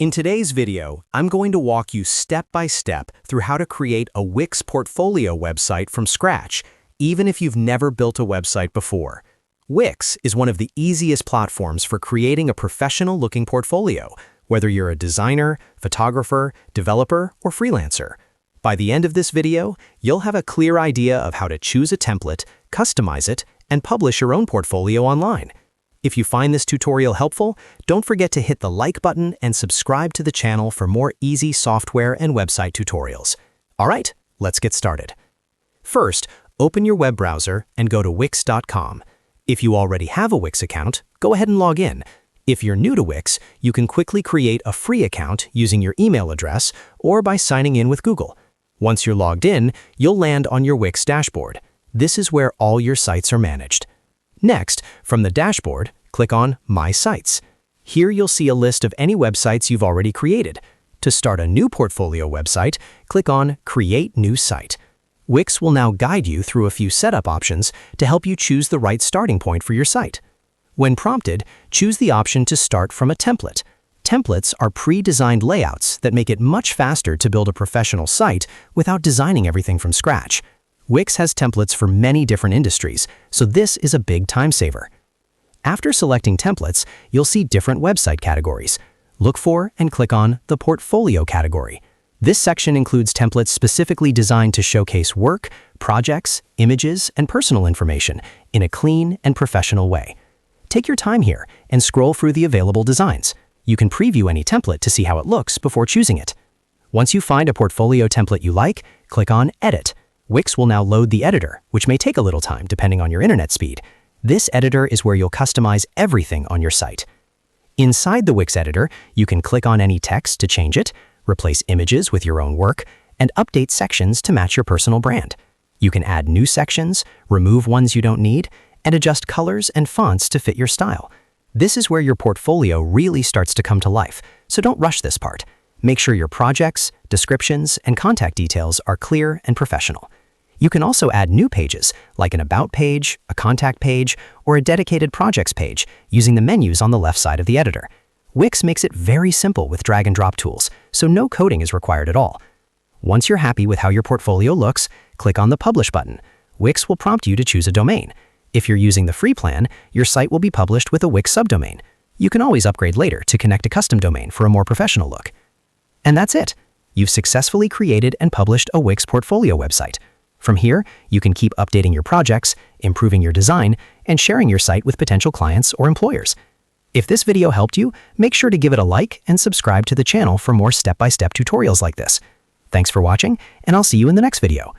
In today's video, I'm going to walk you step by step through how to create a Wix portfolio website from scratch, even if you've never built a website before. Wix is one of the easiest platforms for creating a professional-looking portfolio, whether you're a designer, photographer, developer, or freelancer. By the end of this video, you'll have a clear idea of how to choose a template, customize it, and publish your own portfolio online. If you find this tutorial helpful, don't forget to hit the like button and subscribe to the channel for more easy software and website tutorials. All right, let's get started. First, open your web browser and go to wix.com. If you already have a Wix account, go ahead and log in. If you're new to Wix, you can quickly create a free account using your email address or by signing in with Google. Once you're logged in, you'll land on your Wix dashboard. This is where all your sites are managed. Next, from the dashboard, click on My Sites. Here you'll see a list of any websites you've already created. To start a new portfolio website, click on Create New Site. Wix will now guide you through a few setup options to help you choose the right starting point for your site. When prompted, choose the option to start from a template. Templates are pre-designed layouts that make it much faster to build a professional site without designing everything from scratch. Wix has templates for many different industries, so this is a big time saver. After selecting templates, you'll see different website categories. Look for and click on the Portfolio category. This section includes templates specifically designed to showcase work, projects, images, and personal information in a clean and professional way. Take your time here and scroll through the available designs. You can preview any template to see how it looks before choosing it. Once you find a portfolio template you like, click on Edit. Wix will now load the editor, which may take a little time depending on your internet speed. This editor is where you'll customize everything on your site. Inside the Wix editor, you can click on any text to change it, replace images with your own work, and update sections to match your personal brand. You can add new sections, remove ones you don't need, and adjust colors and fonts to fit your style. This is where your portfolio really starts to come to life, so don't rush this part. Make sure your projects, descriptions, and contact details are clear and professional. You can also add new pages, like an About page, a Contact page, or a dedicated Projects page, using the menus on the left side of the editor. Wix makes it very simple with drag-and-drop tools, so no coding is required at all. Once you're happy with how your portfolio looks, click on the Publish button. Wix will prompt you to choose a domain. If you're using the free plan, your site will be published with a Wix subdomain. You can always upgrade later to connect a custom domain for a more professional look. And that's it. You've successfully created and published a Wix portfolio website. From here, you can keep updating your projects, improving your design, and sharing your site with potential clients or employers. If this video helped you, make sure to give it a like and subscribe to the channel for more step-by-step tutorials like this. Thanks for watching, and I'll see you in the next video.